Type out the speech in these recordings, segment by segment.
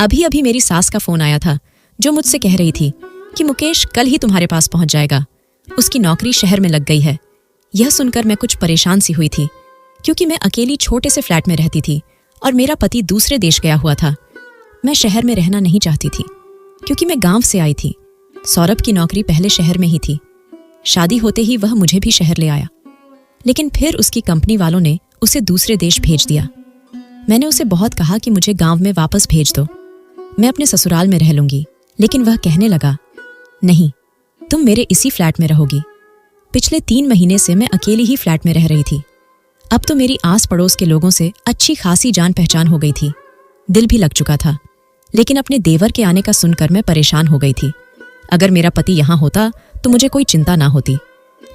अभी अभी मेरी सास का फोन आया था, जो मुझसे कह रही थी कि मुकेश कल ही तुम्हारे पास पहुंच जाएगा, उसकी नौकरी शहर में लग गई है। यह सुनकर मैं कुछ परेशान सी हुई थी, क्योंकि मैं अकेली छोटे से फ्लैट में रहती थी और मेरा पति दूसरे देश गया हुआ था। मैं शहर में रहना नहीं चाहती थी, क्योंकि मैं गांव से आई थी। सौरभ की नौकरी पहले शहर में ही थी। शादी होते ही वह मुझे भी शहर ले आया, लेकिन फिर उसकी कंपनी वालों ने उसे दूसरे देश भेज दिया। मैंने उसे बहुत कहा कि मुझे गांव में वापस भेज दो, मैं अपने ससुराल में रह लूंगी, लेकिन वह कहने लगा, नहीं, तुम मेरे इसी फ्लैट में रहोगी। पिछले 3 महीने से मैं अकेली ही फ्लैट में रह रही थी। अब तो मेरी आस पड़ोस के लोगों से अच्छी खासी जान पहचान हो गई थी, दिल भी लग चुका था। लेकिन अपने देवर के आने का सुनकर मैं परेशान हो गई थी। अगर मेरा पति यहाँ होता तो मुझे कोई चिंता ना होती,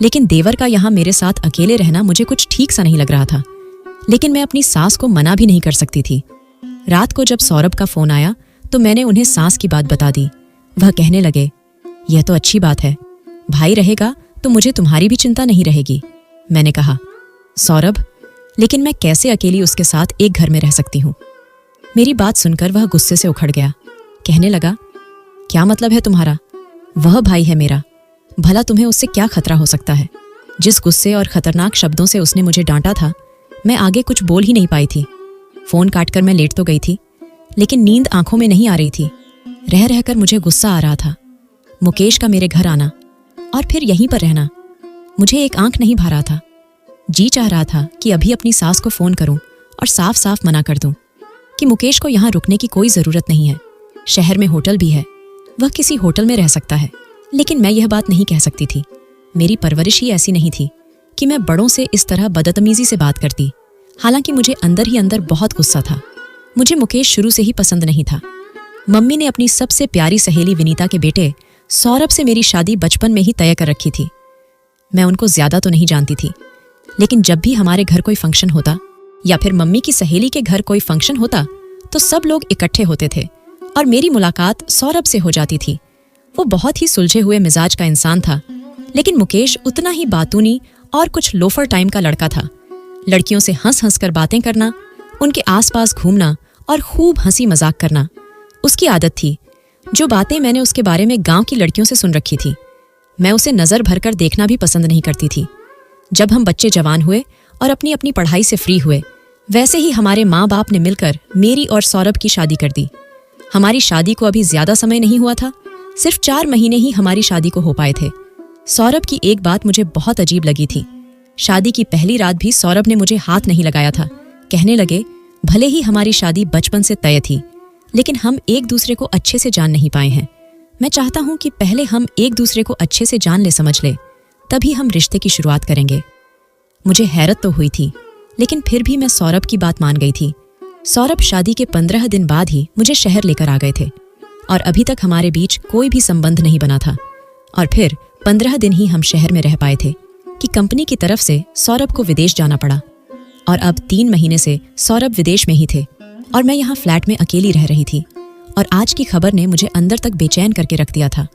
लेकिन देवर का यहाँ मेरे साथ अकेले रहना मुझे कुछ ठीक सा नहीं लग रहा था। लेकिन मैं अपनी सास को मना भी नहीं कर सकती थी। रात को जब सौरभ का फोन आया तो मैंने उन्हें सास की बात बता दी। वह कहने लगे, यह तो अच्छी बात है, भाई रहेगा तो मुझे तुम्हारी भी चिंता नहीं रहेगी। मैंने कहा, सौरभ, लेकिन मैं कैसे अकेली उसके साथ एक घर में रह सकती हूँ। मेरी बात सुनकर वह गुस्से से उखड़ गया। कहने लगा, क्या मतलब है तुम्हारा? वह भाई है मेरा, भला तुम्हें उससे क्या खतरा हो सकता है? जिस गुस्से और खतरनाक शब्दों से उसने मुझे डांटा था, मैं आगे कुछ बोल ही नहीं पाई थी। फोन काटकर मैं लेट तो गई थी, लेकिन नींद आंखों में नहीं आ रही थी। रह रहकर मुझे गुस्सा आ रहा था। मुकेश का मेरे घर आना और फिर यहीं पर रहना, मुझे एक आंख नहीं भा रहा था। जी चाह रहा था कि अभी अपनी सास को फोन करूं और साफ साफ मना कर दूं कि मुकेश को यहाँ रुकने की कोई जरूरत नहीं है। शहर में होटल भी है, वह किसी होटल में रह सकता है। लेकिन मैं यह बात नहीं कह सकती थी। मेरी परवरिश ही ऐसी नहीं थी कि मैं बड़ों से इस तरह बदतमीजी से बात करती। हालांकि मुझे अंदर ही अंदर बहुत गुस्सा था। मुझे मुकेश शुरू से ही पसंद नहीं था। मम्मी ने अपनी सबसे प्यारी सहेली विनीता के बेटे सौरभ से मेरी शादी बचपन में ही तय कर रखी थी। मैं उनको ज्यादा तो नहीं जानती थी, लेकिन जब भी हमारे घर कोई फंक्शन होता या फिर मम्मी की सहेली के घर कोई फंक्शन होता तो सब लोग इकट्ठे होते थे और मेरी मुलाकात सौरभ से हो जाती थी। वो बहुत ही सुलझे हुए मिजाज का इंसान था, लेकिन मुकेश उतना ही बातूनी और कुछ लोफर टाइम का लड़का था। लड़कियों से हंस हंस कर बातें करना, उनके आसपास घूमना और खूब हंसी मजाक करना उसकी आदत थी, जो बातें मैंने उसके बारे में गांव की लड़कियों से सुन रखी थी। मैं उसे नजर भरकर देखना भी पसंद नहीं करती थी। जब हम बच्चे जवान हुए और अपनी अपनी पढ़ाई से फ्री हुए, वैसे ही हमारे माँ बाप ने मिलकर मेरी और सौरभ की शादी कर दी। हमारी शादी को अभी ज्यादा समय नहीं हुआ था, सिर्फ 4 महीने ही हमारी शादी को हो पाए थे। सौरभ की एक बात मुझे बहुत अजीब लगी थी। शादी की पहली रात भी सौरभ ने मुझे हाथ नहीं लगाया था। कहने लगे, भले ही हमारी शादी बचपन से तय थी, लेकिन हम एक दूसरे को अच्छे से जान नहीं पाए हैं। मैं चाहता हूं कि पहले हम एक दूसरे को अच्छे से जान ले, समझ ले, तभी हम रिश्ते की शुरुआत करेंगे। मुझे हैरत तो हुई थी, लेकिन फिर भी मैं सौरभ की बात मान गई थी। सौरभ शादी के 15 दिन बाद ही मुझे शहर लेकर आ गए थे और अभी तक हमारे बीच कोई भी संबंध नहीं बना था। और फिर 15 दिन ही हम शहर में रह पाए थे कि कंपनी की तरफ से सौरभ को विदेश जाना पड़ा। और अब 3 महीने से सौरभ विदेश में ही थे और मैं यहाँ फ्लैट में अकेली रह रही थी। और आज की खबर ने मुझे अंदर तक बेचैन करके रख दिया था।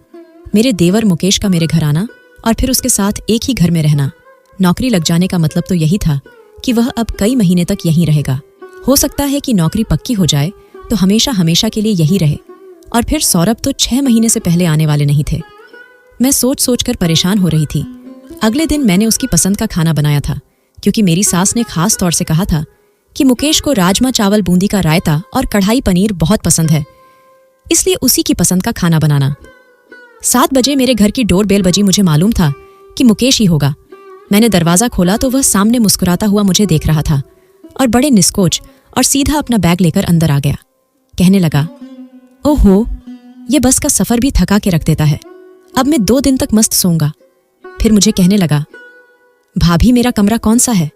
मेरे देवर मुकेश का मेरे घर आना और फिर उसके साथ एक ही घर में रहना। नौकरी लग जाने का मतलब तो यही था कि वह अब कई महीने तक यहीं रहेगा। हो सकता है कि नौकरी पक्की हो जाए तो हमेशा हमेशा के लिए यही रहे। और फिर सौरभ तो 6 महीने से पहले आने वाले नहीं थे। मैं सोच सोच कर परेशान हो रही थी। अगले दिन मैंने उसकी पसंद का खाना बनाया था, क्योंकि मेरी सास ने खास तौर से कहा था कि मुकेश को राजमा चावल बूंदी का रायता और कढ़ाई पनीर बहुत पसंद है, इसलिए उसी की पसंद का खाना बनाना। 7 बजे मेरे घर की डोर बेल बजी। मुझे मालूम था कि मुकेश ही होगा। मैंने दरवाजा खोला तो वह सामने मुस्कुराता हुआ मुझे देख रहा था और बड़े निस्कोच और सीधा अपना बैग लेकर अंदर आ गया। कहने लगा, ओहो, ये बस का सफर भी थका के रख देता है। अब मैं 2 दिन तक मस्त सोऊंगा। फिर मुझे कहने लगा, भाभी, मेरा कमरा कौन सा है?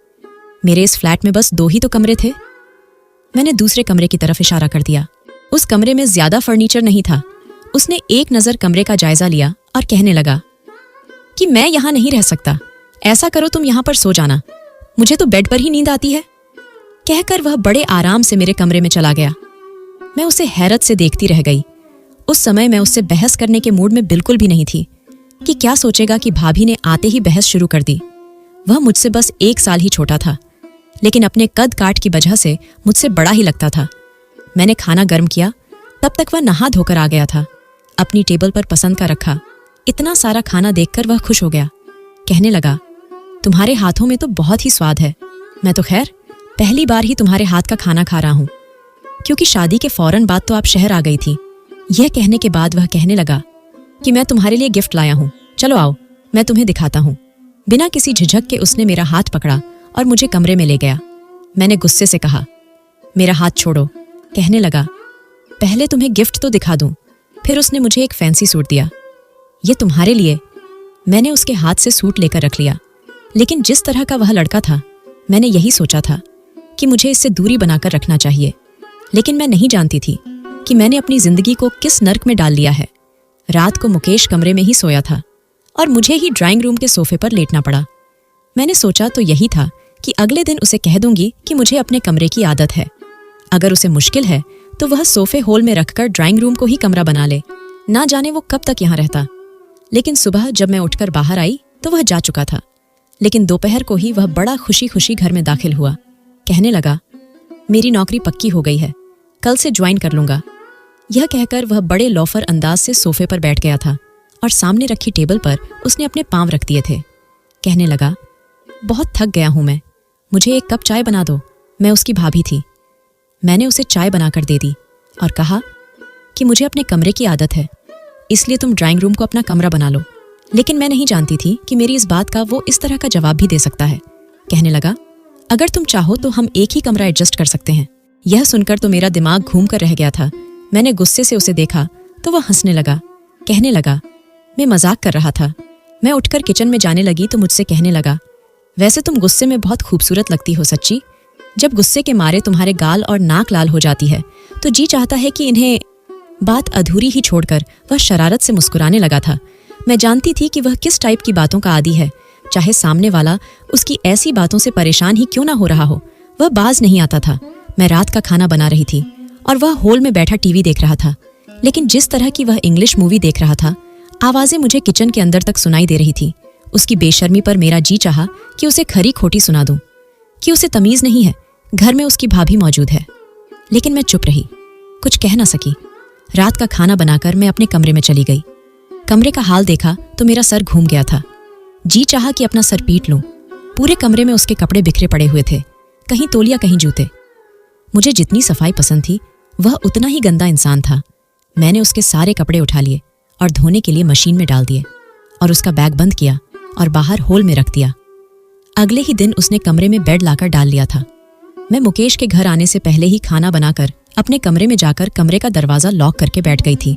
मेरे इस फ्लैट में बस 2 ही तो कमरे थे। मैंने दूसरे कमरे की तरफ इशारा कर दिया। उस कमरे में ज्यादा फर्नीचर नहीं था। उसने एक नजर कमरे का जायजा लिया और कहने लगा कि मैं यहां नहीं रह सकता। ऐसा करो, तुम यहां पर सो जाना, मुझे तो बेड पर ही नींद आती है। कहकर वह बड़े आराम से मेरे कमरे में चला गया। मैं उसे हैरत से देखती रह गई। उस समय मैं उससे बहस करने के मूड में बिल्कुल भी नहीं थी कि क्या सोचेगा कि भाभी ने आते ही बहस शुरू कर दी। वह मुझसे बस 1 साल ही छोटा था, लेकिन अपने कद काट की वजह से मुझसे बड़ा ही लगता था। मैंने खाना गर्म किया तब तक वह नहा धोकर आ गया था। अपनी टेबल पर पसंद का रखा इतना सारा खाना देखकर वह खुश हो गया। कहने लगा, तुम्हारे हाथों में तो बहुत ही स्वाद है। मैं तो खैर पहली बार ही तुम्हारे हाथ का खाना खा रहा हूं, क्योंकि शादी के फौरन बाद तो आप शहर आ गई थी। यह कहने के बाद वह कहने लगा कि मैं तुम्हारे लिए गिफ्ट लाया हूं, चलो आओ मैं तुम्हें दिखाता हूं। बिना किसी झिझक के उसने मेरा हाथ पकड़ा और मुझे कमरे में ले गया। मैंने गुस्से से कहा, मेरा हाथ छोड़ो। कहने लगा, पहले तुम्हें गिफ्ट तो दिखा दूं। फिर उसने मुझे एक फैंसी सूट दिया। ये तुम्हारे लिए। मैंने उसके हाथ से सूट लेकर रख लिया, लेकिन जिस तरह का वह लड़का था, मैंने यही सोचा था कि मुझे इससे दूरी बनाकर रखना चाहिए। लेकिन मैं नहीं जानती थी कि मैंने अपनी जिंदगी को किस नर्क में डाल लिया है। रात को मुकेश कमरे में ही सोया था और मुझे ही ड्राइंग रूम के सोफे पर लेटना पड़ा। मैंने सोचा तो यही था कि अगले दिन उसे कह दूंगी कि मुझे अपने कमरे की आदत है। अगर उसे मुश्किल है तो वह सोफे होल में रखकर ड्राइंग रूम को ही कमरा बना ले। ना जाने वो कब तक यहाँ रहता। लेकिन सुबह जब मैं उठकर बाहर आई तो वह जा चुका था। लेकिन दोपहर को ही वह बड़ा खुशी खुशी घर में दाखिल हुआ। कहने लगा, मेरी नौकरी पक्की हो गई है, कल से ज्वाइन कर लूंगा। यह कहकर वह बड़े लॉफर अंदाज से सोफे पर बैठ गया था और सामने रखी टेबल पर उसने अपने पांव रख दिए थे। कहने लगा, बहुत थक गया हूं मैं, मुझे एक कप चाय बना दो। मैं उसकी भाभी थी। मैंने उसे चाय बनाकर दे दी और कहा कि मुझे अपने कमरे की आदत है, इसलिए तुम ड्राइंग रूम को अपना कमरा बना लो। लेकिन मैं नहीं जानती थी कि मेरी इस बात का वो इस तरह का जवाब भी दे सकता है। कहने लगा, अगर तुम चाहो तो हम एक ही कमरा एडजस्ट कर सकते हैं। यह सुनकर तो मेरा दिमाग घूम कर रह गया था। मैंने गुस्से से उसे देखा तो वह हंसने लगा। कहने लगा, मैं मजाक कर रहा था। मैं उठकर किचन में जाने लगी तो मुझसे कहने लगा, वैसे तुम गुस्से में बहुत खूबसूरत लगती हो सच्ची। जब गुस्से के मारे तुम्हारे गाल और नाक लाल हो जाती है तो जी चाहता है कि इन्हें। बात अधूरी ही छोड़कर वह शरारत से मुस्कुराने लगा था। मैं जानती थी कि वह किस टाइप की बातों का आदी है। चाहे सामने वाला उसकी ऐसी बातों से परेशान ही क्यों ना हो रहा हो, वह बाज नहीं आता था। मैं रात का खाना बना रही थी और वह हॉल में बैठा टीवी देख रहा था। लेकिन जिस तरह की वह इंग्लिश मूवी देख रहा था, आवाजें मुझे किचन के अंदर तक सुनाई दे रही थी। उसकी बेशर्मी पर मेरा जी चाहा कि उसे खरी खोटी सुना दूं कि उसे तमीज नहीं है, घर में उसकी भाभी मौजूद है। लेकिन मैं चुप रही, कुछ कह ना सकी। रात का खाना बनाकर मैं अपने कमरे में चली गई। कमरे का हाल देखा तो मेरा सर घूम गया था। जी चाहा कि अपना सर पीट लूं। पूरे कमरे में उसके कपड़े बिखरे पड़े हुए थे, कहीं तौलिया कहीं जूते। मुझे जितनी सफाई पसंद थी वह उतना ही गंदा इंसान था। मैंने उसके सारे कपड़े उठा लिए और धोने के लिए मशीन में डाल दिए और उसका बैग बंद किया और बाहर होल में रख दिया। अगले ही दिन उसने कमरे में बेड लाकर डाल लिया था। मैं मुकेश के घर आने से पहले ही खाना बनाकर अपने कमरे में जाकर कमरे का दरवाजा लॉक करके बैठ गई थी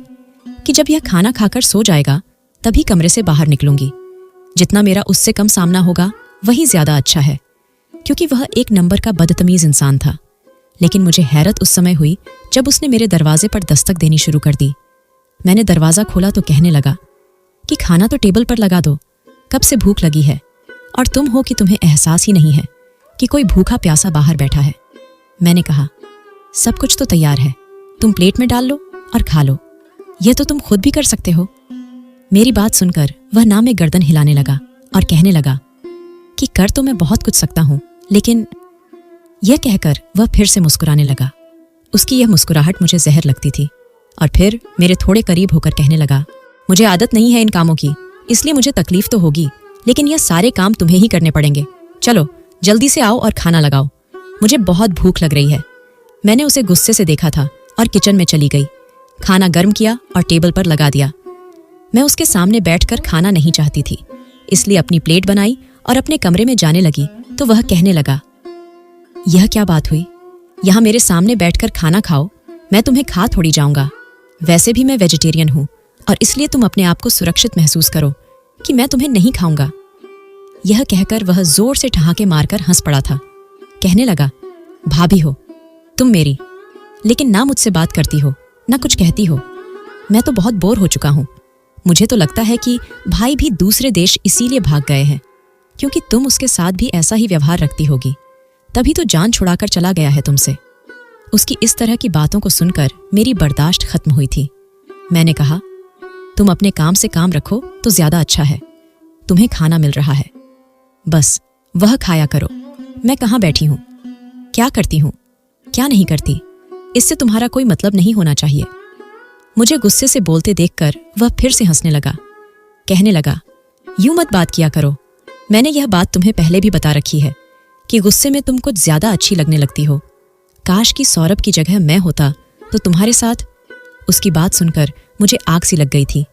कि जब यह खाना खाकर सो जाएगा तभी कमरे से बाहर निकलूंगी। जितना मेरा उससे कम सामना होगा वही ज्यादा अच्छा है, क्योंकि वह एक नंबर का बदतमीज इंसान था। लेकिन मुझे हैरत उस समय हुई जब उसने मेरे दरवाजे पर दस्तक देनी शुरू कर दी। मैंने दरवाजा खोला तो कहने लगा कि खाना तो टेबल पर लगा दो, कब से भूख लगी है और तुम हो कि तुम्हें एहसास ही नहीं है कि कोई भूखा प्यासा बाहर बैठा है। मैंने कहा, सब कुछ तो तैयार है, तुम प्लेट में डाल लो और खा लो, यह तो तुम खुद भी कर सकते हो। मेरी बात सुनकर वह ना में गर्दन हिलाने लगा और कहने लगा कि कर तो मैं बहुत कुछ सकता हूं, लेकिन। यह कहकर वह फिर से मुस्कुराने लगा। उसकी यह मुस्कुराहट मुझे जहर लगती थी और फिर मेरे थोड़े करीब होकर कहने लगा, मुझे आदत नहीं है इन कामों की, इसलिए मुझे तकलीफ तो होगी, लेकिन यह सारे काम तुम्हें ही करने पड़ेंगे। चलो जल्दी से आओ और खाना लगाओ, मुझे बहुत भूख लग रही है। मैंने उसे गुस्से से देखा था और किचन में चली गई। खाना गर्म किया और टेबल पर लगा दिया। मैं उसके सामने बैठकर खाना नहीं चाहती थी, इसलिए अपनी प्लेट बनाई और अपने कमरे में जाने लगी तो वह कहने लगा, यह क्या बात हुई, यहाँ मेरे सामने बैठकर खाना खाओ, मैं तुम्हें खा थोड़ी जाऊंगा। वैसे भी मैं वेजिटेरियन हूं और इसलिए तुम अपने आप को सुरक्षित महसूस करो कि मैं तुम्हें नहीं खाऊंगा। यह कहकर वह जोर से ठहाके मारकर हंस पड़ा था। कहने लगा, भाभी हो तुम मेरी, लेकिन ना मुझसे बात करती हो ना कुछ कहती हो। मैं तो बहुत बोर हो चुका हूं। मुझे तो लगता है कि भाई भी दूसरे देश इसीलिए भाग गए हैं क्योंकि तुम उसके साथ भी ऐसा ही व्यवहार रखती होगी, तभी तो जान छुड़ाकर चला गया है तुमसे। उसकी इस तरह की बातों को सुनकर मेरी बर्दाश्त खत्म हुई थी। मैंने कहा, तुम अपने काम से काम रखो तो ज्यादा अच्छा है। तुम्हें खाना मिल रहा है, बस वह खाया करो। मैं कहाँ बैठी हूं, क्या करती हूं, क्या नहीं करती, इससे तुम्हारा कोई मतलब नहीं होना चाहिए। मुझे गुस्से से बोलते देखकर वह फिर से हंसने लगा। कहने लगा, यूं मत बात किया करो। मैंने यह बात तुम्हें पहले भी बता रखी है कि गुस्से में तुम कुछ ज्यादा अच्छी लगने लगती हो। काश कि सौरभ की जगह मैं होता तो तुम्हारे साथ। उसकी बात सुनकर मुझे आग सी लग गई थी।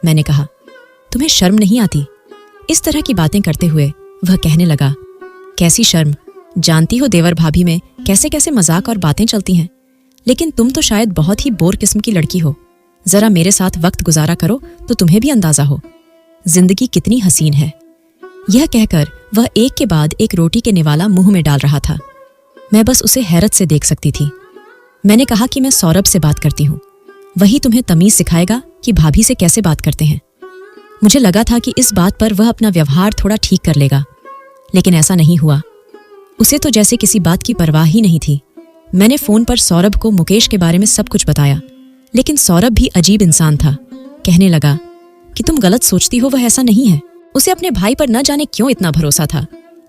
मैंने कहा, तुम्हें शर्म नहीं आती? इस तरह की बातें करते हुए वह कहने लगा, कैसी शर्म? जानती हो देवर भाभी में कैसे कैसे मजाक और बातें चलती हैं। लेकिन तुम तो शायद बहुत ही बोर किस्म की लड़की हो। जरा मेरे साथ वक्त गुजारा करो तो तुम्हें भी अंदाजा हो जिंदगी कितनी हसीन है। यह कहकर वह एक के बाद एक रोटी के निवाला मुंह में डाल रहा था। मैं बस उसे हैरत से देख सकती थी। मैंने कहा कि मैं सौरभ से बात करती हूँ, वही तुम्हें तमीज सिखाएगा कि भाभी से कैसे बात करते हैं। मुझे लगा था कि इस बात पर वह अपना व्यवहार थोड़ा ठीक कर लेगा, लेकिन ऐसा नहीं हुआ। उसे तो जैसे किसी बात की परवाह ही नहीं थी। मैंने फोन पर सौरभ को मुकेश के बारे में सब कुछ बताया, लेकिन सौरभ भी अजीब इंसान था। कहने लगा कि तुम गलत सोचती हो, वह ऐसा नहीं है। उसे अपने भाई पर न जाने क्यों इतना भरोसा था।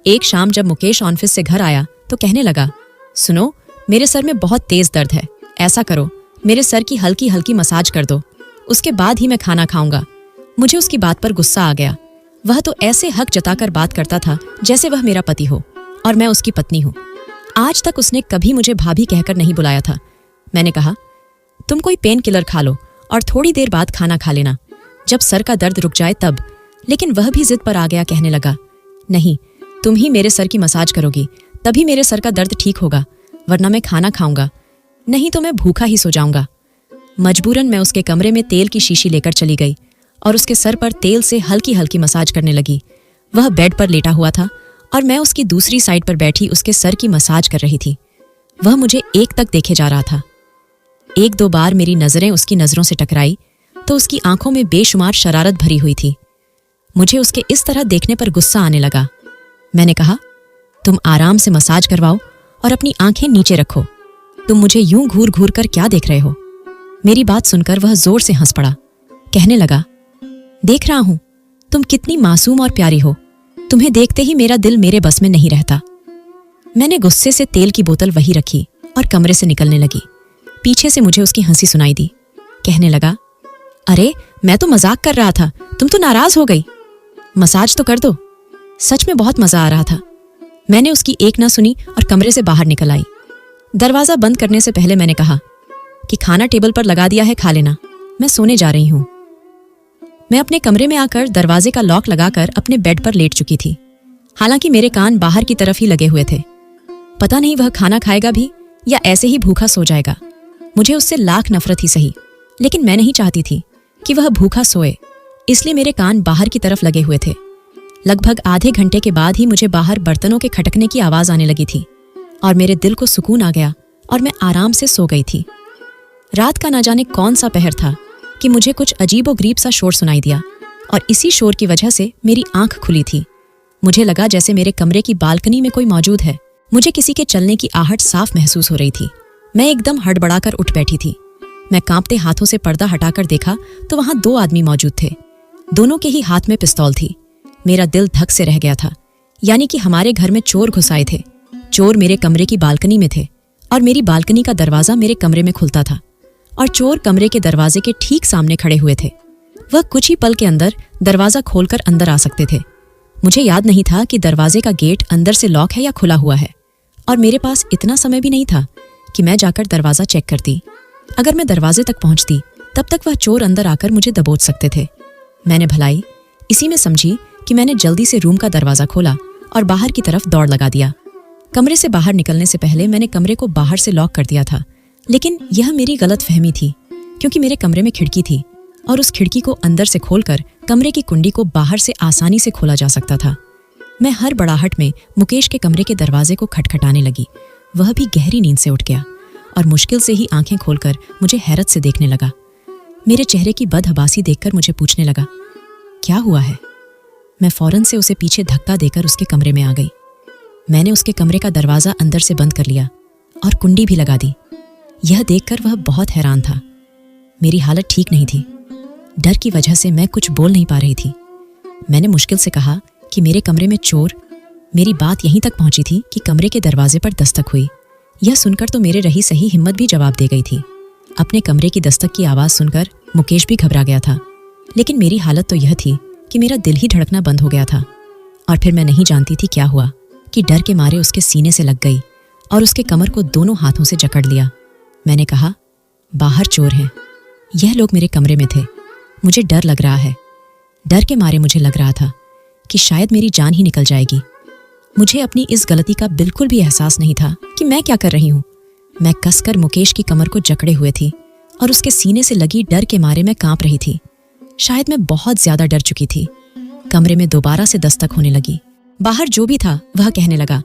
एक शाम जब मुकेश ऑफिस से घर आया तो कहने लगा, सुनो, मेरे सर में बहुत तेज दर्द है। ऐसा करो, मेरे सर की हल्की हल्की मसाज कर दो, उसके बाद ही मैं खाना खाऊंगा। मुझे उसकी बात पर गुस्सा आ गया। वह तो ऐसे हक जताकर बात करता था जैसे वह मेरा पति हो और मैं उसकी पत्नी हूँ। आज तक उसने कभी मुझे भाभी कहकर नहीं बुलाया था। मैंने कहा, तुम कोई पेन किलर खा लो और थोड़ी देर बाद खाना खा लेना, जब सर का दर्द रुक जाए तब। लेकिन वह भी जिद पर आ गया। कहने लगा, नहीं, तुम ही मेरे सर की मसाज करोगी, तभी मेरे सर का दर्द ठीक होगा, वरना मैं खाना खाऊंगा, नहीं तो मैं भूखा ही सो जाऊंगा। मजबूरन मैं उसके कमरे में तेल की शीशी लेकर चली गई और उसके सर पर तेल से हल्की हल्की मसाज करने लगी। वह बेड पर लेटा हुआ था और मैं उसकी दूसरी साइड पर बैठी उसके सर की मसाज कर रही थी। वह मुझे एक तक देखे जा रहा था। एक दो बार मेरी नजरें उसकी नजरों से टकराई तो उसकी आंखों में बेशुमार शरारत भरी हुई थी। मुझे उसके इस तरह देखने पर गुस्सा आने लगा। मैंने कहा, तुम आराम से मसाज करवाओ और अपनी आंखें नीचे रखो। तुम मुझे यूं घूर घूर कर क्या देख रहे हो? मेरी बात सुनकर वह जोर से हंस पड़ा। कहने लगा, देख रहा हूं तुम कितनी मासूम और प्यारी हो। तुम्हें देखते ही मेरा दिल मेरे बस में नहीं रहता। मैंने गुस्से से तेल की बोतल वहीं रखी और कमरे से निकलने लगी। पीछे से मुझे उसकी हंसी सुनाई दी। कहने लगा, अरे मैं तो मजाक कर रहा था, तुम तो नाराज हो गई। मसाज तो कर दो। सच में बहुत मजा आ रहा था। मैंने उसकी एक ना सुनी और कमरे से बाहर निकल आई। दरवाजा बंद करने से पहले मैंने कहा कि खाना टेबल पर लगा दिया है, खा लेना, मैं सोने जा रही हूं। मैं अपने कमरे में आकर दरवाजे का लॉक लगाकर अपने बेड पर लेट चुकी थी। हालांकि मेरे कान बाहर की तरफ ही लगे हुए थे। पता नहीं वह खाना खाएगा भी या ऐसे ही भूखा सो जाएगा। मुझे उससे लाख नफरत ही सही, लेकिन मैं नहीं चाहती थी कि वह भूखा सोए, इसलिए मेरे कान बाहर की तरफ लगे हुए थे। लगभग आधे घंटे के बाद ही मुझे बाहर बर्तनों के खटकने की आवाज आने लगी थी और मेरे दिल को सुकून आ गया और मैं आराम से सो गई थी। रात का ना जाने कौन सा पहर था कि मुझे कुछ अजीबोगरीब सा शोर सुनाई दिया और इसी शोर की वजह से मेरी आंख खुली थी। मुझे लगा जैसे मेरे कमरे की बालकनी में कोई मौजूद है। मुझे किसी के चलने की आहट साफ महसूस हो रही थी। मैं एकदम हड़बड़ाकर उठ बैठी थी। मैं कांपते हाथों से पर्दा हटाकर देखा तो वहां दो आदमी मौजूद थे। दोनों के ही हाथ में पिस्तौल थी। मेरा दिल धक से रह गया था। यानी कि हमारे घर में चोर घुस आए थे। चोर मेरे कमरे की बालकनी में थे और मेरी बालकनी का दरवाजा मेरे कमरे में खुलता था और चोर कमरे के दरवाजे के ठीक सामने खड़े हुए थे। वह कुछ ही पल के अंदर दरवाजा खोलकर अंदर आ सकते थे। मुझे याद नहीं था कि दरवाजे का गेट अंदर से लॉक है या खुला हुआ है, और मेरे पास इतना समय भी नहीं था कि मैं जाकर दरवाजा चेक करती। अगर मैं दरवाजे तक पहुंचती तब तक वह चोर अंदर आकर मुझे दबोच सकते थे। मैंने भलाई इसी में समझी कि मैंने जल्दी से रूम का दरवाजा खोला और बाहर की तरफ दौड़ लगा दिया। कमरे से बाहर निकलने से पहले मैंने कमरे को बाहर से लॉक कर दिया था, लेकिन यह मेरी गलत फहमी थी क्योंकि मेरे कमरे में खिड़की थी और उस खिड़की को अंदर से खोलकर कमरे की कुंडी को बाहर से आसानी से खोला जा सकता था। मैं हर बड़ाहट में मुकेश के कमरे के दरवाजे को खटखटाने लगी। वह भी गहरी नींद से उठ गया और मुश्किल से ही आंखें खोलकर मुझे हैरत से देखने लगा। मेरे चेहरे की बदहबासी देखकर मुझे पूछने लगा, क्या हुआ है? मैं फौरन से उसे पीछे धक्का देकर उसके कमरे में आ गई। मैंने उसके कमरे का दरवाजा अंदर से बंद कर लिया और कुंडी भी लगा दी। यह देखकर वह बहुत हैरान था। मेरी हालत ठीक नहीं थी। डर की वजह से मैं कुछ बोल नहीं पा रही थी। मैंने मुश्किल से कहा कि मेरे कमरे में चोर। मेरी बात यहीं तक पहुंची थी कि कमरे के दरवाजे पर दस्तक हुई। यह सुनकर तो मेरे रही सही हिम्मत भी जवाब दे गई थी। अपने कमरे की दस्तक की आवाज़ सुनकर मुकेश भी घबरा गया था, लेकिन मेरी हालत तो यह थी कि मेरा दिल ही धड़कना बंद हो गया था। और फिर मैं नहीं जानती थी क्या हुआ कि डर के मारे उसके सीने से लग गई और उसके कमर को दोनों हाथों से जकड़ लिया। मैंने कहा, बाहर चोर हैं। यह लोग मेरे कमरे में थे। मुझे डर लग रहा है। डर के मारे मुझे लग रहा था कि शायद मेरी जान ही निकल जाएगी। मुझे अपनी इस गलती का बिल्कुल भी एहसास नहीं था कि मैं क्या कर रही हूँ। मैं कसकर मुकेश की कमर को जकड़े हुए थी और उसके सीने से लगी डर के मारे मैं कांप रही थी। शायद मैं बहुत ज्यादा डर चुकी थी। कमरे में दोबारा से दस्तक होने लगी। बाहर जो भी था वह कहने लगा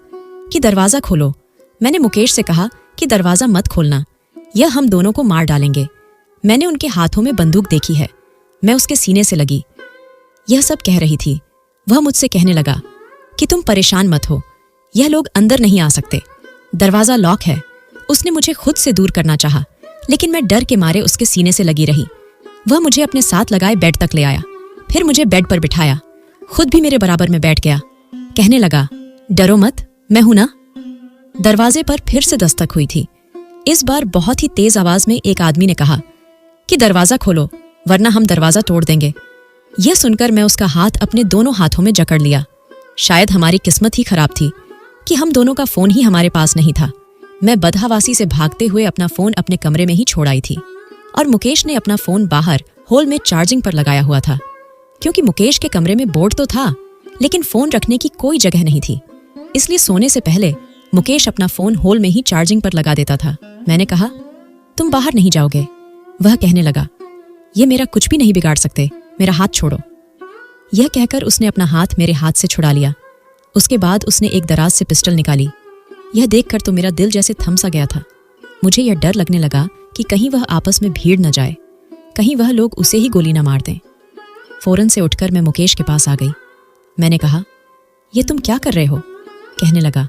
कि दरवाजा खोलो। मैंने मुकेश से कहा कि दरवाजा मत खोलना, यह हम दोनों को मार डालेंगे। मैंने उनके हाथों में बंदूक देखी है। मैं उसके सीने से लगी। यह सब कह रही थी। वह मुझसे कहने लगा कि तुम परेशान मत हो, यह लोग अंदर नहीं आ सकते, दरवाजा लॉक है। उसने मुझे खुद से दूर करना चाहा, लेकिन मैं डर के मारे उसके सीने से लगी रही। वह मुझे अपने साथ लगाए बेड तक ले आया, फिर मुझे बेड पर बिठाया, खुद भी मेरे बराबर में बैठ गया। कहने लगा, डरो मत, मैं हूं ना। दरवाजे पर फिर से दस्तक हुई थी। इस बार बहुत ही तेज आवाज में एक आदमी ने कहा कि दरवाजा खोलो वरना हम दरवाजा तोड़ देंगे। यह सुनकर मैं उसका हाथ अपने दोनों हाथों में जकड़ लिया। शायद हमारी किस्मत ही खराब थी कि हम दोनों का फोन ही हमारे पास नहीं था। मैं बदहवासी से भागते हुए अपना फोन अपने कमरे में ही छोड़ आई थी और मुकेश ने अपना फोन बाहर हॉल में चार्जिंग पर लगाया हुआ था, क्योंकि मुकेश के कमरे में बोर्ड तो था लेकिन फोन रखने की कोई जगह नहीं थी। इसलिए सोने से पहले मुकेश अपना फोन हॉल में ही चार्जिंग पर लगा देता था। मैंने कहा, तुम बाहर नहीं जाओगे। वह कहने लगा, ये मेरा कुछ भी नहीं बिगाड़ सकते, मेरा हाथ छोड़ो। यह कहकर उसने अपना हाथ मेरे हाथ से छुड़ा लिया। उसके बाद उसने एक दराज से पिस्टल निकाली। यह देखकर तो मेरा दिल जैसे थम सा गया था। मुझे यह डर लगने लगा कि कहीं वह आपस में भीड़ न जाए, कहीं वह लोग उसे ही गोली न मार दें। फौरन से उठकर मैं मुकेश के पास आ गई। मैंने कहा, ये तुम क्या कर रहे हो? कहने लगा,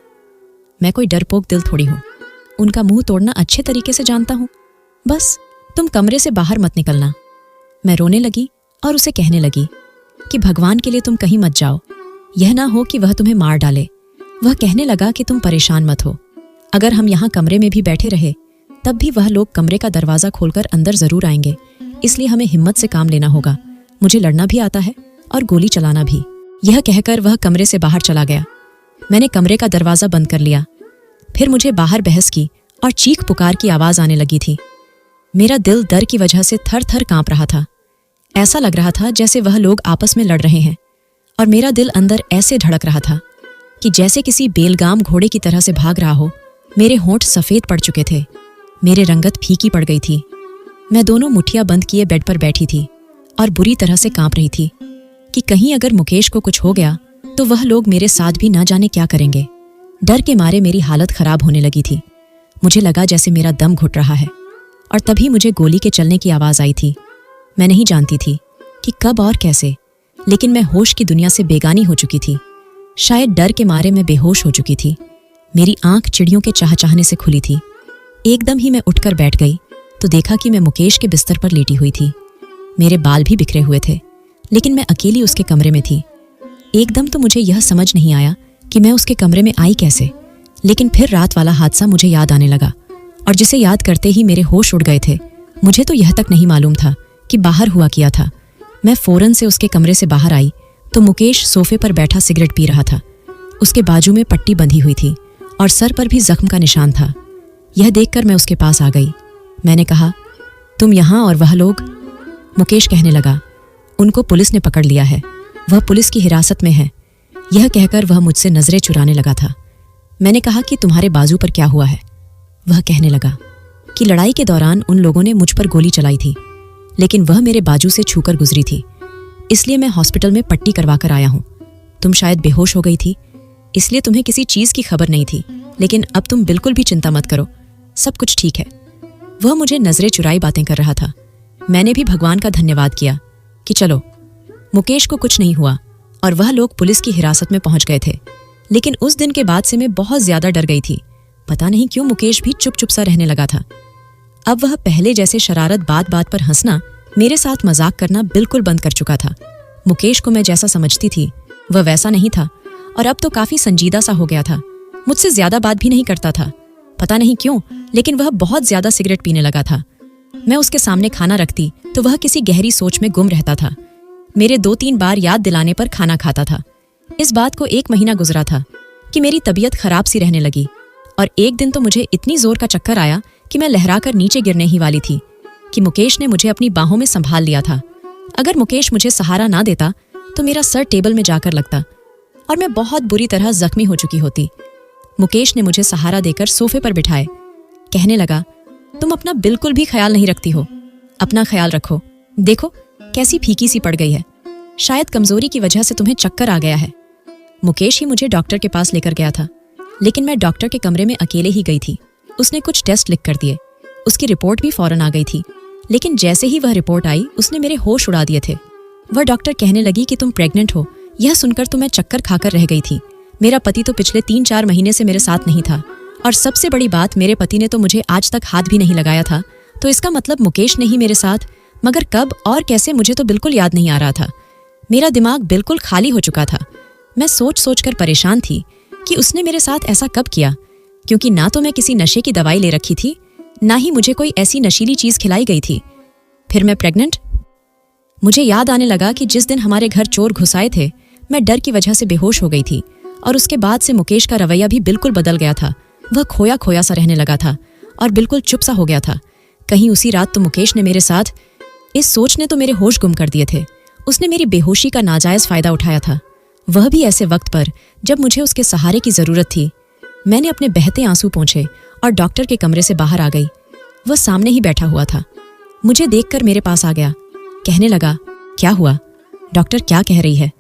मैं कोई डरपोक दिल थोड़ी हूं, उनका मुंह तोड़ना अच्छे तरीके से जानता हूं। बस तुम कमरे से बाहर मत निकलना। मैं रोने लगी और उसे कहने लगी कि भगवान के लिए तुम कहीं मत जाओ, यह ना हो कि वह तुम्हें मार डाले। वह कहने लगा कि तुम परेशान मत हो, अगर हम यहाँ कमरे में भी बैठे रहे तब भी वह लोग कमरे का दरवाजा खोलकर अंदर जरूर आएंगे, इसलिए हमें हिम्मत से काम लेना होगा। मुझे लड़ना भी आता है और गोली चलाना भी। यह कहकर वह कमरे से बाहर चला गया। मैंने कमरे का दरवाजा बंद कर लिया। फिर मुझे बाहर बहस की और चीख पुकार की आवाज आने लगी थी। मेरा दिल डर की वजह से थर थर कांप रहा था। ऐसा लग रहा था जैसे वह लोग आपस में लड़ रहे हैं और मेरा दिल अंदर ऐसे धड़क रहा था कि जैसे किसी बेलगाम घोड़े की तरह से भाग रहा हो। मेरे होंठ सफेद पड़ चुके थे, मेरे रंगत फीकी पड़ गई थी। मैं दोनों मुठ्ठियां बंद किए बेड पर बैठी थी और बुरी तरह से कांप रही थी कि कहीं अगर मुकेश को कुछ हो गया तो वह लोग मेरे साथ भी ना जाने क्या करेंगे। डर के मारे मेरी हालत खराब होने लगी थी। मुझे लगा जैसे मेरा दम घुट रहा है और तभी मुझे गोली के चलने की आवाज आई थी। मैं नहीं जानती थी कि कब और कैसे, लेकिन मैं होश की दुनिया से बेगानी हो चुकी थी। शायद डर के मारे मैं बेहोश हो चुकी थी। मेरी आंख चिड़ियों के चहचहाने से खुली थी। एकदम ही मैं उठकर बैठ गई तो देखा कि मैं मुकेश के बिस्तर पर लेटी हुई थी। मेरे बाल भी बिखरे हुए थे, लेकिन मैं अकेली उसके कमरे में थी। एकदम तो मुझे यह समझ नहीं आया कि मैं उसके कमरे में आई कैसे, लेकिन फिर रात वाला हादसा मुझे याद आने लगा और जिसे याद करते ही मेरे होश उड़ गए थे। मुझे तो यह तक नहीं मालूम था कि बाहर हुआ किया था। मैं फौरन से उसके कमरे से बाहर आई तो मुकेश सोफे पर बैठा सिगरेट पी रहा था। उसके बाजू में पट्टी बंधी हुई थी और सर पर भी जख्म का निशान था। यह देखकर मैं उसके पास आ गई। मैंने कहा, तुम यहाँ और वह लोग? मुकेश कहने लगा, उनको पुलिस ने पकड़ लिया है, वह पुलिस की हिरासत में है। यह कहकर वह मुझसे नजरें चुराने लगा था। मैंने कहा कि तुम्हारे बाजू पर क्या हुआ है? वह कहने लगा कि लड़ाई के दौरान उन लोगों ने मुझ पर गोली चलाई थी, लेकिन वह मेरे बाजू से छूकर गुजरी थी, इसलिए मैं हॉस्पिटल में पट्टी करवा कर आया हूं। तुम शायद बेहोश हो गई थी, इसलिए तुम्हें किसी चीज की खबर नहीं थी, लेकिन अब तुम बिल्कुल भी चिंता मत करो, सब कुछ ठीक है। वह मुझे नजरें चुराई बातें कर रहा था। मैंने भी भगवान का धन्यवाद किया कि चलो मुकेश को कुछ नहीं हुआ और वह लोग पुलिस की हिरासत में पहुंच गए थे। लेकिन उस दिन के बाद से मैं बहुत ज्यादा डर गई थी। पता नहीं क्यों मुकेश भी चुप चुप सा रहने लगा था। अब वह पहले जैसे शरारत बात बात पर हंसना, मेरे साथ मजाक करना बिल्कुल बंद कर चुका था। मुकेश को मैं जैसा समझती थी वह वैसा नहीं था और अब तो काफी संजीदा सा हो गया था। मुझसे ज्यादा बात भी नहीं करता था। पता नहीं क्यों, लेकिन वह बहुत ज्यादा सिगरेट पीने लगा था। मैं उसके सामने खाना रखती तो वह किसी गहरी सोच में गुम रहता था। मेरे 2-3 बार याद दिलाने पर खाना खाता था। इस बात को 1 महीना गुजरा था कि मेरी तबीयत खराब सी रहने लगी और एक दिन तो मुझे इतनी जोर का चक्कर आया कि मैं लहराकर नीचे गिरने ही वाली थी कि मुकेश ने मुझे अपनी बाहों में संभाल लिया था। अगर मुकेश मुझे सहारा ना देता तो मेरा सर टेबल में जाकर लगता और मैं बहुत बुरी तरह जख्मी हो चुकी होती। मुकेश ने मुझे सहारा देकर सोफे पर बिठाए। कहने लगा, तुम अपना बिल्कुल भी ख्याल नहीं रखती हो, अपना ख्याल रखो। देखो कैसी फीकी सी पड़ गई है, शायद कमजोरी की वजह से तुम्हें चक्कर आ गया है। मुकेश ही मुझे डॉक्टर के पास लेकर गया था, लेकिन मैं डॉक्टर के कमरे में अकेले ही गई थी। उसने कुछ टेस्ट लिख कर दिए, उसकी रिपोर्ट भी फौरन आ गई थी, लेकिन जैसे ही वह रिपोर्ट आई उसने मेरे होश उड़ा दिए थे। वह डॉक्टर कहने लगी कि तुम प्रेग्नेंट हो। यह सुनकर तो मैं चक्कर खाकर रह गई थी। मेरा पति तो पिछले 3-4 महीने से मेरे साथ नहीं था और सबसे बड़ी बात, मेरे पति ने तो मुझे आज तक हाथ भी नहीं लगाया था। तो इसका मतलब मुकेश ने ही मेरे साथ, मगर कब और कैसे मुझे तो बिल्कुल याद नहीं आ रहा था। मेरा दिमाग बिल्कुल खाली हो चुका था। मैं सोच सोच कर परेशान थी कि उसने मेरे साथ ऐसा कब किया, क्योंकि ना तो मैं किसी नशे की दवाई ले रखी थी, ना ही मुझे कोई ऐसी नशीली चीज खिलाई गई थी। फिर मैं प्रेग्नेंट। मुझे याद आने लगा कि जिस दिन हमारे घर चोर घुस आए थे, मैं डर की वजह से बेहोश हो गई थी और उसके बाद से मुकेश का रवैया भी बिल्कुल बदल गया था। वह खोया खोया सा रहने लगा था और बिल्कुल चुप सा हो गया था। कहीं उसी रात तो मुकेश ने मेरे साथ, इस सोच ने तो मेरे होश गुम कर दिए थे। उसने मेरी बेहोशी का नाजायज फायदा उठाया था, वह भी ऐसे वक्त पर जब मुझे उसके सहारे की जरूरत थी। मैंने अपने बहते आंसू पोंछे और डॉक्टर के कमरे से बाहर आ गई। वह सामने ही बैठा हुआ था। मुझे देखकर मेरे पास आ गया। कहने लगा, क्या हुआ? डॉक्टर क्या कह रही है?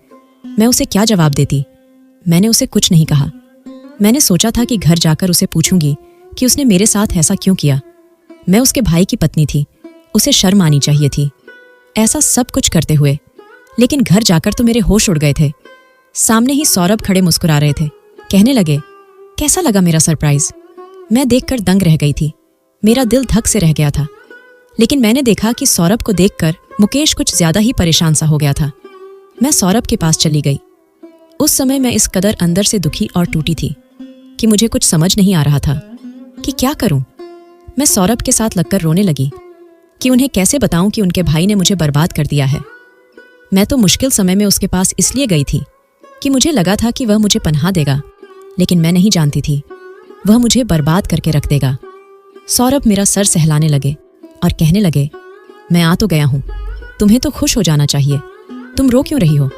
मैं उसे क्या जवाब देती? मैंने उसे कुछ नहीं कहा। मैंने सोचा था कि घर जाकर उसे पूछूंगी कि उसने मेरे साथ ऐसा क्यों किया। मैं उसके भाई की पत्नी थी, उसे शर्म आनी चाहिए थी ऐसा सब कुछ करते हुए। लेकिन घर जाकर तो मेरे होश उड़ गए थे। सामने ही सौरभ खड़े मुस्कुरा रहे थे। कहने लगे, कैसा लगा मेरा सरप्राइज? मैं देखकर दंग रह गई थी। मेरा दिल धक से रह गया था। लेकिन मैंने देखा कि सौरभ को देखकर मुकेश कुछ ज्यादा ही परेशान सा हो गया था। मैं सौरभ के पास चली गई। उस समय मैं इस कदर अंदर से दुखी और टूटी थी कि मुझे कुछ समझ नहीं आ रहा था कि क्या करूं। मैं सौरभ के साथ लगकर रोने लगी कि उन्हें कैसे बताऊं कि उनके भाई ने मुझे बर्बाद कर दिया है। मैं तो मुश्किल समय में उसके पास इसलिए गई थी कि मुझे लगा था कि वह मुझे पनाह देगा, लेकिन मैं नहीं जानती थी वह मुझे बर्बाद करके रख देगा। सौरभ मेरा सर सहलाने लगे और कहने लगे, मैं आ तो गया हूं, तुम्हें तो खुश हो जाना चाहिए, तुम रो क्यों रही हो?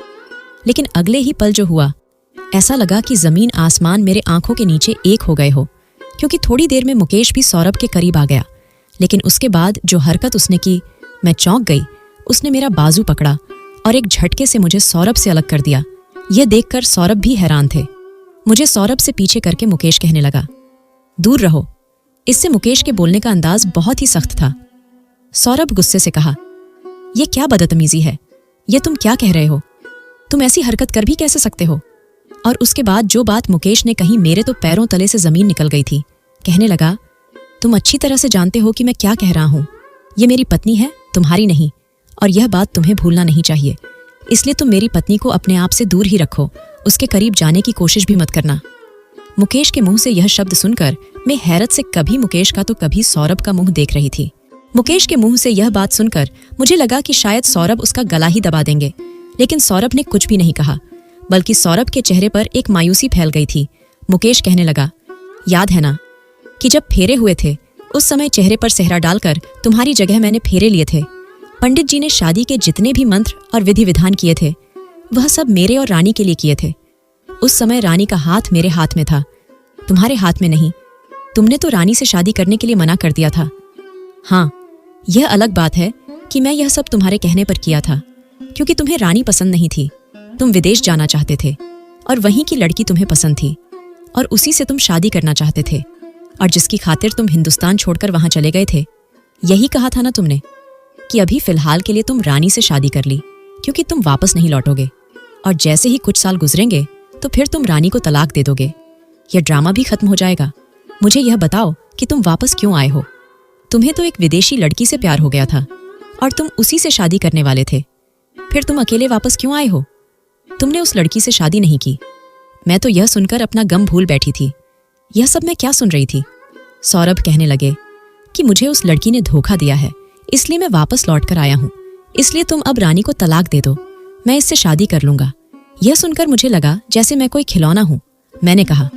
लेकिन अगले ही पल जो हुआ, ऐसा लगा कि जमीन आसमान मेरे आंखों के नीचे एक हो गए हो, क्योंकि थोड़ी देर में मुकेश भी सौरभ के करीब आ गया। लेकिन उसके बाद जो हरकत उसने की, मैं चौंक गई। उसने मेरा बाजू पकड़ा और एक झटके से मुझे सौरभ से अलग कर दिया। यह देखकर सौरभ भी हैरान थे। मुझे सौरभ से पीछे करके मुकेश कहने लगा, दूर रहो। इससे मुकेश के बोलने का अंदाज बहुत ही सख्त था। सौरभ गुस्से से कहा, यह क्या बदतमीजी है? यह तुम क्या कह रहे हो? तुम ऐसी हरकत कर भी कैसे सकते हो? और उसके बाद जो बात मुकेश ने कही, मेरे तो पैरों तले से जमीन निकल गई थी। कहने लगा, तुम अच्छी तरह से जानते हो कि मैं क्या कह रहा हूं। ये मेरी पत्नी है, तुम्हारी नहीं, और यह बात तुम्हें भूलना नहीं चाहिए। इसलिए तुम मेरी पत्नी को अपने आप से दूर ही रखो, उसके करीब जाने की कोशिश भी मत करना। मुकेश के मुंह से यह शब्द सुनकर मैं हैरत से कभी मुकेश का तो कभी सौरभ का मुंह देख रही थी। मुकेश के मुंह से यह बात सुनकर मुझे लगा कि शायद सौरभ उसका गला ही दबा देंगे, लेकिन सौरभ ने कुछ भी नहीं कहा, बल्कि सौरभ के चेहरे पर एक मायूसी फैल गई थी। मुकेश कहने लगा, याद है ना कि जब फेरे हुए थे उस समय चेहरे पर सेहरा डालकर तुम्हारी जगह मैंने फेरे लिए थे। पंडित जी ने शादी के जितने भी मंत्र और विधि विधान किए थे वह सब मेरे और रानी के लिए किए थे। उस समय रानी का हाथ मेरे हाथ में था, तुम्हारे हाथ में नहीं। तुमने तो रानी से शादी करने के लिए मना कर दिया था। हाँ, यह अलग बात है कि मैं यह सब तुम्हारे कहने पर किया था, क्योंकि तुम्हें रानी पसंद नहीं थी। तुम विदेश जाना चाहते थे और वहीं की लड़की तुम्हें पसंद थी और उसी से तुम शादी करना चाहते थे, और जिसकी खातिर तुम हिंदुस्तान छोड़कर वहां चले गए थे। यही कहा था ना तुमने कि अभी फिलहाल के लिए तुम रानी से शादी कर ली, क्योंकि तुम वापस नहीं लौटोगे, और जैसे ही कुछ साल गुजरेंगे तो फिर तुम रानी को तलाक दे दोगे। यह ड्रामा भी खत्म हो जाएगा। मुझे यह बताओ कि तुम वापस क्यों आए हो? तुम्हें तो एक विदेशी लड़की से प्यार हो गया था और तुम उसी से शादी करने वाले थे। फिर तुम अकेले वापस क्यों आए हो? तुमने उस लड़की से शादी नहीं की। मैं तो यह सुनकर अपना गम भूल बैठी थी। यह सब मैं क्या सुन रही थी? सौरभ कहने लगे कि मुझे उस लड़की ने धोखा दिया है, इसलिए मैं वापस लौट कर आया हूँ। इसलिए तुम अब रानी को तलाक दे दो, मैं इससे शादी कर लूंगा। यह सुनकर मुझे लगा जैसे मैं कोई खिलौना हूँ। मैंने कहा,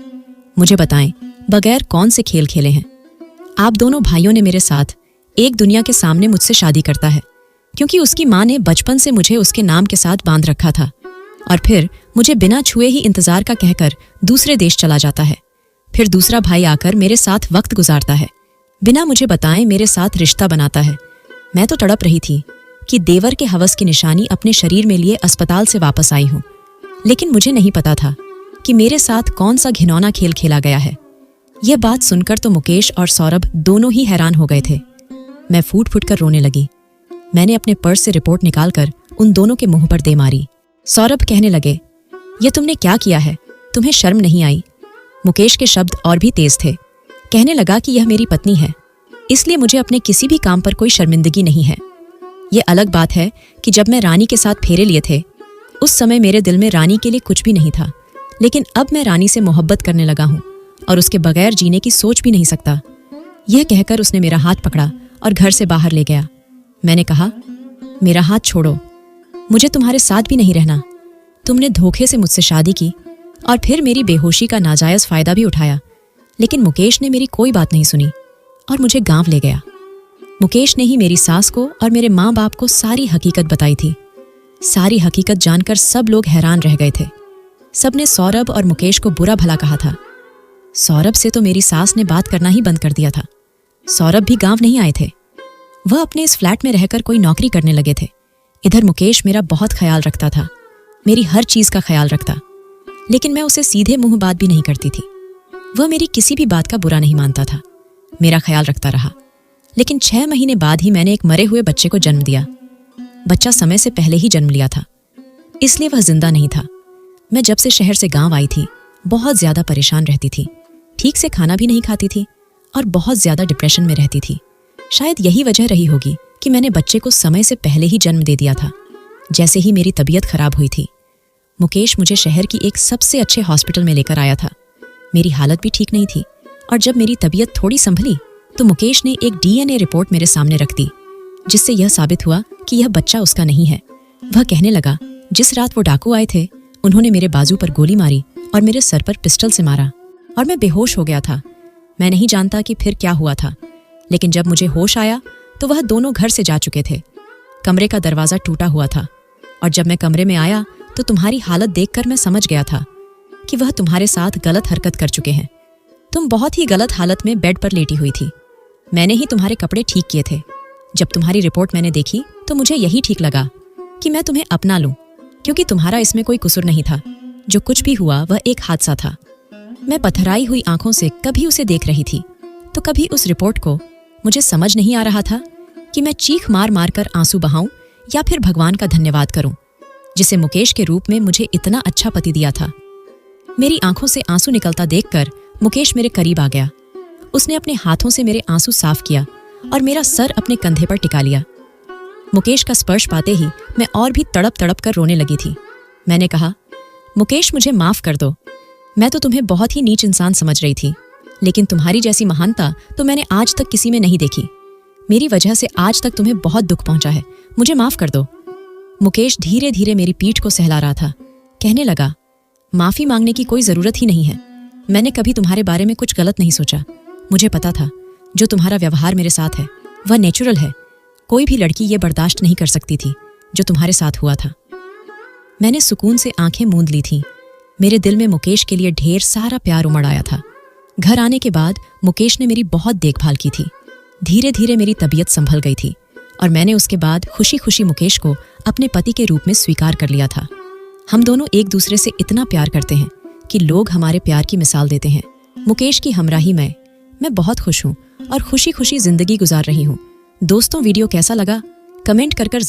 मुझे बताएं, बगैर कौन से खेल खेले हैं? आप दोनों भाइयों ने मेरे साथ एक दुनिया के सामने मुझसे शादी करता है, क्योंकि उसकी माँ ने बचपन से मुझे उसके नाम के साथ बांध रखा था, और फिर मुझे बिना छुए ही इंतजार का कहकर दूसरे देश चला जाता है। फिर दूसरा भाई आकर मेरे साथ वक्त गुजारता है, बिना मुझे बताए मेरे साथ रिश्ता बनाता है। मैं तो तड़प रही थी कि देवर के हवस की निशानी अपने शरीर में लिए अस्पताल से वापस आई हूँ, लेकिन मुझे नहीं पता था कि मेरे साथ कौन सा घिनौना खेल खेला गया है। यह बात सुनकर तो मुकेश और सौरभ दोनों ही हैरान हो गए थे। मैं फूट फूट कर रोने लगी। मैंने अपने पर्स से रिपोर्ट निकालकर उन दोनों के मुंह पर दे मारी। सौरभ कहने लगे, यह तुमने क्या किया है? तुम्हें शर्म नहीं आई? मुकेश के शब्द और भी तेज थे। कहने लगा कि यह मेरी पत्नी है, इसलिए मुझे अपने किसी भी काम पर कोई शर्मिंदगी नहीं है। यह अलग बात है कि जब मैं रानी के साथ फेरे लिए थे, उस समय मेरे दिल में रानी के लिए कुछ भी नहीं था, लेकिन अब मैं रानी से मोहब्बत करने लगा हूँ और उसके बगैर जीने की सोच भी नहीं सकता। यह कहकर उसने मेरा हाथ पकड़ा और घर से बाहर ले गया। मैंने कहा, मेरा हाथ छोड़ो, मुझे तुम्हारे साथ भी नहीं रहना। तुमने धोखे से मुझसे शादी की और फिर मेरी बेहोशी का नाजायज फायदा भी उठाया, लेकिन मुकेश ने मेरी कोई बात नहीं सुनी और मुझे गांव ले गया। मुकेश ने ही मेरी सास को और मेरे माँ बाप को सारी हकीकत बताई थी। सारी हकीकत जानकर सब लोग हैरान रह गए थे। सबने सौरभ और मुकेश को बुरा भला कहा था। सौरभ से तो मेरी सास ने बात करना ही बंद कर दिया था। सौरभ भी गांव नहीं आए थे, वह अपने इस फ्लैट में रहकर कोई नौकरी करने लगे थे। इधर मुकेश मेरा बहुत ख्याल रखता था, मेरी हर चीज का ख्याल रखता, लेकिन मैं उसे सीधे मुंह बात भी नहीं करती थी। वह मेरी किसी भी बात का बुरा नहीं मानता था, मेरा ख्याल रखता रहा। लेकिन 6 महीने बाद ही मैंने एक मरे हुए बच्चे को जन्म दिया। बच्चा समय से पहले ही जन्म लिया था, इसलिए वह जिंदा नहीं था। मैं जब से शहर से गांव आई थी, बहुत ज्यादा परेशान रहती थी, ठीक से खाना भी नहीं खाती थी और बहुत ज्यादा डिप्रेशन में रहती थी। शायद यही वजह रही होगी कि मैंने बच्चे को समय से पहले ही जन्म दे दिया था। जैसे ही मेरी तबीयत खराब हुई थी, मुकेश मुझे शहर की एक सबसे अच्छे हॉस्पिटल में लेकर आया था। मेरी हालत भी ठीक नहीं थी और जब मेरी तबीयत थोड़ी संभली तो मुकेश ने एक DNA रिपोर्ट मेरे सामने रख दी, जिससे यह साबित हुआ कि यह बच्चा उसका नहीं है। वह कहने लगा, जिस रात वो डाकू आए थे, उन्होंने मेरे बाजू पर गोली मारी और मेरे सर पर पिस्टल से मारा और मैं बेहोश हो गया था। मैं नहीं जानता कि फिर क्या हुआ था, लेकिन जब मुझे होश आया तो वह दोनों घर से जा चुके थे। कमरे का दरवाजा टूटा हुआ था और जब मैं कमरे में आया तो तुम्हारी हालत देखकर मैं समझ गया था कि वह तुम्हारे साथ गलत हरकत कर चुके हैं। तुम बहुत ही गलत हालत में बेड पर लेटी हुई थी। मैंने ही तुम्हारे कपड़े ठीक किए थे। जब तुम्हारी रिपोर्ट मैंने देखी तो मुझे यही ठीक लगा कि मैं तुम्हें अपना लूं, क्योंकि तुम्हारा इसमें कोई कसूर नहीं था। जो कुछ भी हुआ वह एक हादसा था। मैं पथराई हुई आंखों से कभी उसे देख रही थी तो कभी उस रिपोर्ट को। मुझे समझ नहीं आ रहा था कि मैं चीख मार मार कर आंसू बहाऊं या फिर भगवान का धन्यवाद करूं, जिसे मुकेश के रूप में मुझे इतना अच्छा पति दिया था। मेरी आंखों से आंसू निकलता देखकर मुकेश मेरे करीब आ गया। उसने अपने हाथों से मेरे आंसू साफ किया और मेरा सर अपने कंधे पर टिका लिया। मुकेश का स्पर्श पाते ही मैं और भी तड़प तड़प कर रोने लगी थी। मैंने कहा, मुकेश, मुझे माफ कर दो। मैं तो तुम्हें बहुत ही नीच इंसान समझ रही थी, लेकिन तुम्हारी जैसी महानता तो मैंने आज तक किसी में नहीं देखी। मेरी वजह से आज तक तुम्हें बहुत दुख पहुंचा है, मुझे माफ कर दो। मुकेश धीरे धीरे मेरी पीठ को सहला रहा था। कहने लगा, माफी मांगने की कोई जरूरत ही नहीं है। मैंने कभी तुम्हारे बारे में कुछ गलत नहीं सोचा। मुझे पता था जो तुम्हारा व्यवहार मेरे साथ है वह नेचुरल है। कोई भी लड़की ये बर्दाश्त नहीं कर सकती थी जो तुम्हारे साथ हुआ था। मैंने सुकून से आंखें मूंद ली थीं। मेरे दिल में मुकेश के लिए ढेर सारा प्यार उमड़ आया था। घर आने के बाद मुकेश ने मेरी बहुत देखभाल की थी। धीरे धीरे मेरी तबीयत संभल गई थी और मैंने उसके बाद खुशी खुशी मुकेश को अपने पति के रूप में स्वीकार कर लिया था। हम दोनों एक दूसरे से इतना प्यार करते हैं कि लोग हमारे प्यार की मिसाल देते हैं। मुकेश की हमराही में मैं बहुत खुश हूँ और खुशी खुशी जिंदगी गुजार रही हूँ। दोस्तों, वीडियो कैसा लगा कमेंट कर